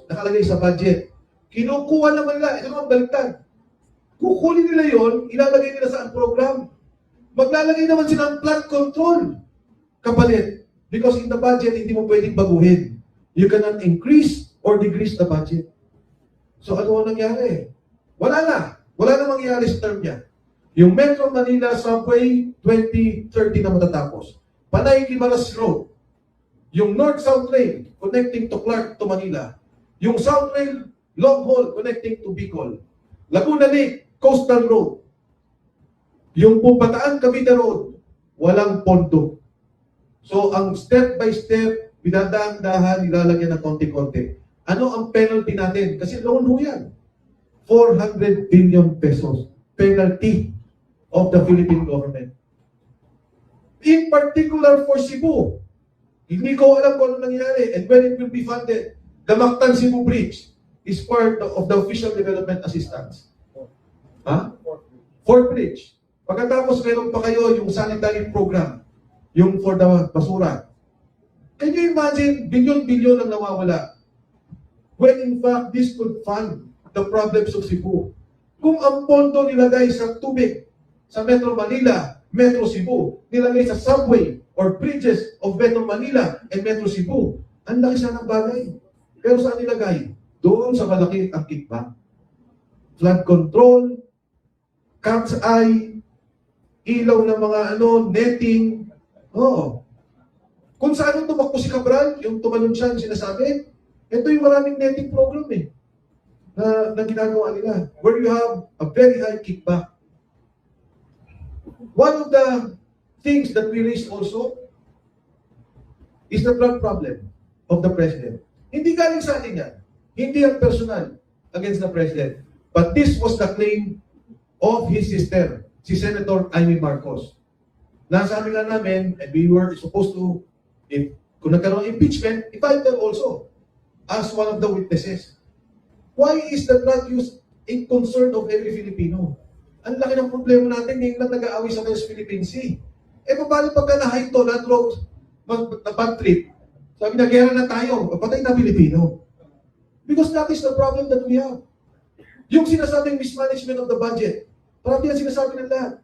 nakalagay sa budget. Kinukuha naman nila, ito naman baliktad. Kukunin nila yon, ilalagay nila sa program. Maglalagay naman sila ng flood control kapalit. Because in the budget, hindi mo pwedeng baguhin. You cannot increase or decrease the budget. So ano ang nangyari? Wala na. Wala na mangyayari sa term niya. Yung Metro Manila Subway 2030 na matatapos. Panay Guimaras Road. Yung North-South Rail connecting to Clark to Manila. Yung South Rail long haul connecting to Bicol. Laguna Lake Coastal Road. Yung Pupataan Cavite Road, walang pondo. So ang step by step, binadahan-dahan, nilalagyan ng konti-konti. Ano ang penalty natin? Kasi loan ho yan. 400 billion pesos penalty of the Philippine government. In particular for Cebu, hindi ko alam kung ano nangyari and when it will be funded. The Mactan Cebu Bridge is part of the official development assistance. Fourth bridge. Pagkatapos meron pa kayo yung sanitary program, yung for the basura. Can you imagine, bilyon-bilyon ang nawawala? When in fact, this could fund the problems of Cebu. Kung ang pondo nilagay sa tubig, sa Metro Manila, Metro Cebu, nilagay sa subway or bridges of Metro Manila and Metro Cebu, ang laki sana ng bagay. Pero saan nilagay? Doon sa malaki ang kickback. Flood control, cat's eye, ilaw ng mga netting. Oo. Kung saan tumakbo si Cabral, yung tumalon siya, sinasabi, ito yung maraming netting program na ginagawa nila, where you have a very high kickback. One of the things that we raised also is the drug problem of the president. Hindi galing sa atin yan. Hindi ang personal against the president. But this was the claim of his sister, si Senator Amy Marcos. Nasabi nga namin, and we were supposed to, kung nagkaroon ng impeachment, invite them also as one of the witnesses. Why is the drug use a concern of every Filipino? Ang laki ng problema natin, ngayon lang nag-aaway sa West Philippine Sea. Paano pagka na-hito, na-drug, na-bad trip, sabi na, gera na tayo, patay na Pilipino. Because that is the problem that we have. Yung sinasabing mismanagement of the budget, parang yan sinasabi ng lahat.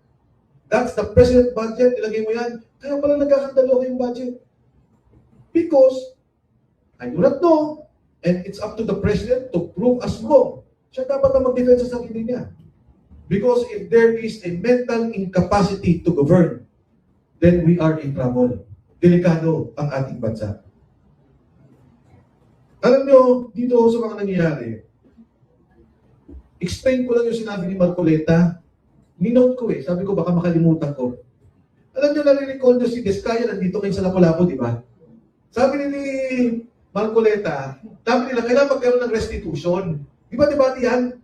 That's the president budget, ilagay mo yan, kaya pala nagkakandalo yung budget. Because, I do not know, and it's up to the president to prove us wrong. Siya dapat na mag-defense sa sarili niya. Because if there is a mental incapacity to govern, then we are in trouble. Delikado ang ating bansa. Alam nyo, dito sa mga nangyayari, explain ko lang yung sinabi ni Marcoleta. Ninote ko sabi ko baka makalimutan ko. Alam nyo, nare-recall nyo si Descaya, nandito ngayon sa Lapu-Lapu, di ba? Sabi ni Marcoleta, sabi nila, kailangan magkaroon ng restitution. Di ba yan?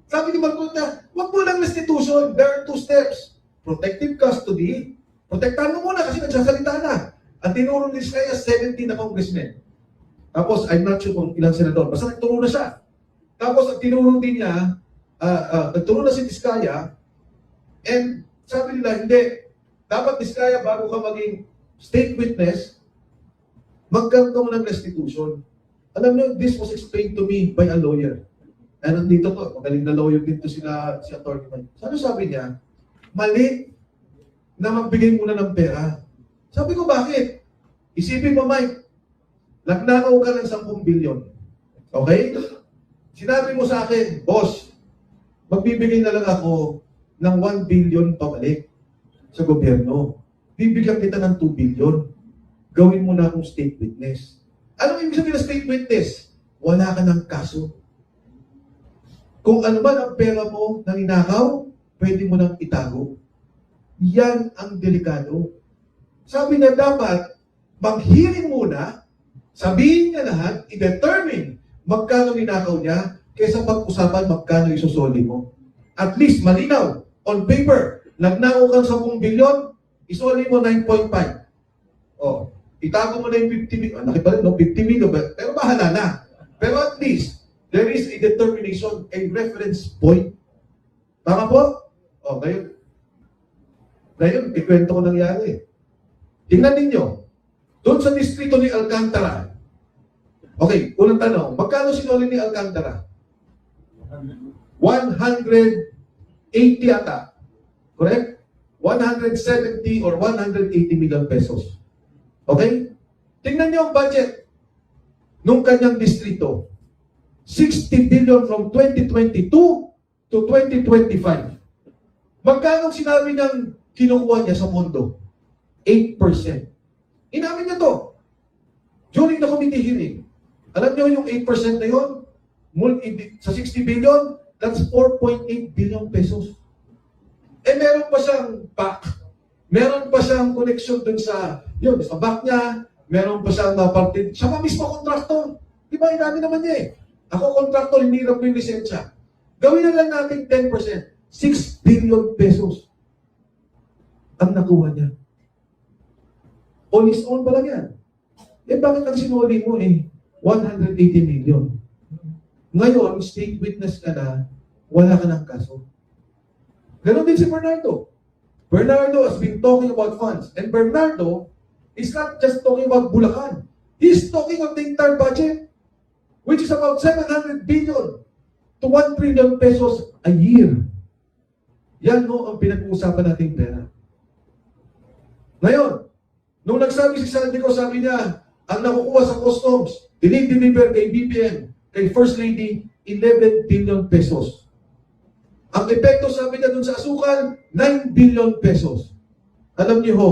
Sabi ni Marcoleta, wag mo lang restitution. There are two steps. Protective custody. Protektahan mo muna kasi nagsasalita na. At tinuro ni Descaya 17 na congressmen. Tapos, I'm not sure kung ilang senador. Basta nagturo na siya. Tapos, ang tinuro din niya, nagturo na si Descaya, and sabi nila, hindi. Dapat Descaya, bago ka maging state witness, magkaroon ka mo ng restitution. Alam niyo, this was explained to me by a lawyer. And nandito to, magaling na lawyer din to si Atty. Mike. Ano sabi niya? Mali na magbigay muna ng pera. Sabi ko, bakit? Isipin mo, Mike, nagnakaw ka ng 10 billion. Okay? Sinabi mo sa akin, boss, magbibigay na lang ako ng 1 billion pabalik sa gobyerno. Bibigyan kita ng 2 billion. Gawin mo na akong state witness. Anong ibig sabihin ng state witness? Wala ka ng kaso. Kung ano man ang pera mo na ninakaw, pwede mo nang itago. Yan ang delikado. Sabi na dapat, mag-hearing muna, sabihin niya lahat, i-determine magkano ninakaw niya, kaysa pag-usapan magkano isusoli mo. At least, malinaw, on paper, nagnakaw kang 10 bilyon, isoli mo 9.5. Oh, itago mo na yung 50 million. Laki pa rin, no? 50 million. Pero bahala na. Pero at least, there is a determination, a reference point. Tama po? O, ngayon, ikwento ko nangyari. Tingnan ninyo, doon sa distrito ni Alcantara, Okay, unang tanong. Magkano sinuli ni Alcantara? 180 ata. Correct? 170 or 180 million pesos. Okay? Tingnan niyo ang budget nung kanyang distrito. 60 billion from 2022 to 2025. Magkano sinabi niyang kinukuha niya sa mundo? 8%. Inamin niya to. During the committee hearing. Alam niyo yung 8% na yun? Sa 60 billion, that's 4.8 billion pesos. Eh meron pa siyang back. Meron pa siyang connection dun sa back niya. Meron pa siyang partid. Siya pa mismo kontraktor. Di ba? Inamin naman niya eh. Ako kontraktor, hindi na po yung lisensya. Gawin na lang natin 10%. 6 billion pesos. Ang nakuha niya. On his own pa lang yan. Eh bakit ang sinuli mo 180 million? Ngayon, state witness ka na, wala ka ng kaso. Ganon din si Bernardo. Bernardo has been talking about funds. And Bernardo is not just talking about Bulacan. He's talking of the entire budget, which is about 700 billion to 1 trillion pesos a year. Yan ang pinag-uusapan nating pera. Ngayon, nung nagsabi si Sandy ko, sabi niya, ang nakukuha sa customs, dinideliver kay BBM, kay First Lady, 11 billion pesos. Ang epekto, sabi niya dun sa asukal, 9 billion pesos. Alam niyo ho,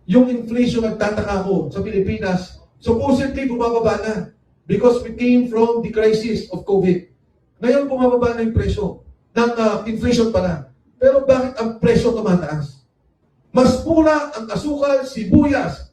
yung inflation, nagtataka ko sa Pilipinas, supposedly bumababa na because we came from the crisis of COVID. Ngayon, bumababa na yung presyo ng inflation pala. Pero bakit ang presyo tumataas? Mas mura ang asukal, sibuyas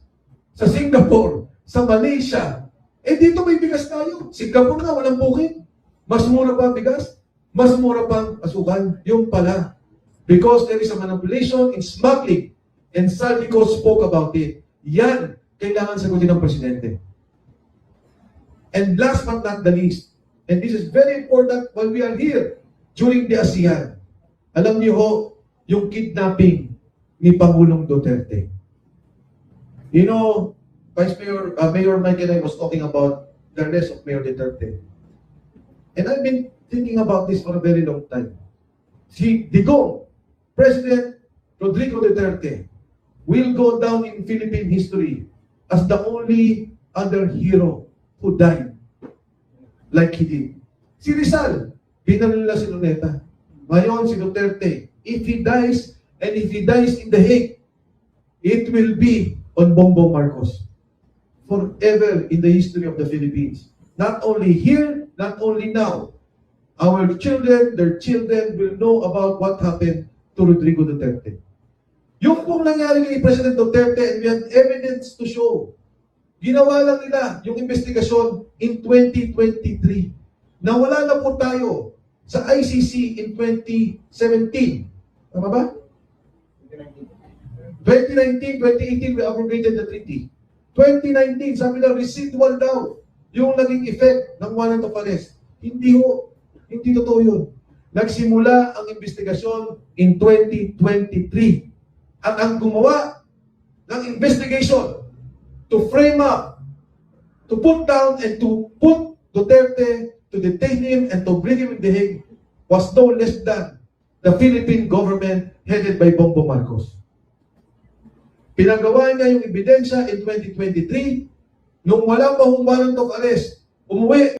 sa Singapore, sa Malaysia. Eh dito may bigas tayo. Singapore nga, walang bukid. Mas mura pa ang bigas, mas mura pa ang asukal. Yung pala. Because there is a manipulation in smuggling. And Saldico spoke about it. Yan, kailangan sagutin ng Presidente. And last but not the least, and this is very important while we are here during the ASEAN. Alam niyo ho, yung kidnapping ni Pangulong Duterte. You know, Mayor Mike and I was talking about the arrest of Mayor Duterte. And I've been thinking about this for a very long time. Si Digong, President Rodrigo Duterte, will go down in Philippine history as the only other hero who died like he did. Si Rizal, binaril nila si Luneta. Ngayon si Duterte, if he dies in The Hague, it will be on Bongbong Marcos. Forever in the history of the Philippines. Not only here, not only now. Our children, their children will know about what happened to Rodrigo Duterte. Yung pong nangyari kay President Duterte, and we have evidence to show, ginawa lang nila yung investigasyon in 2023. Nawala na po tayo sa ICC in 2017. Tama ba? 2019, 2018, we abrogated the treaty. 2019, sabi na residual daw yung naging effect ng warrant of arrest. Hindi totoo yun. Nagsimula ang investigasyon in 2023. At ang gumawa ng investigation to frame up, to put down and to put Duterte, to detain him and to bring him in The Hague was no less than the Philippine government headed by Bongbong Marcos. Pinagawa niya yung ebidensya in 2023 nung wala pa hong warrant of arrest. Umuwi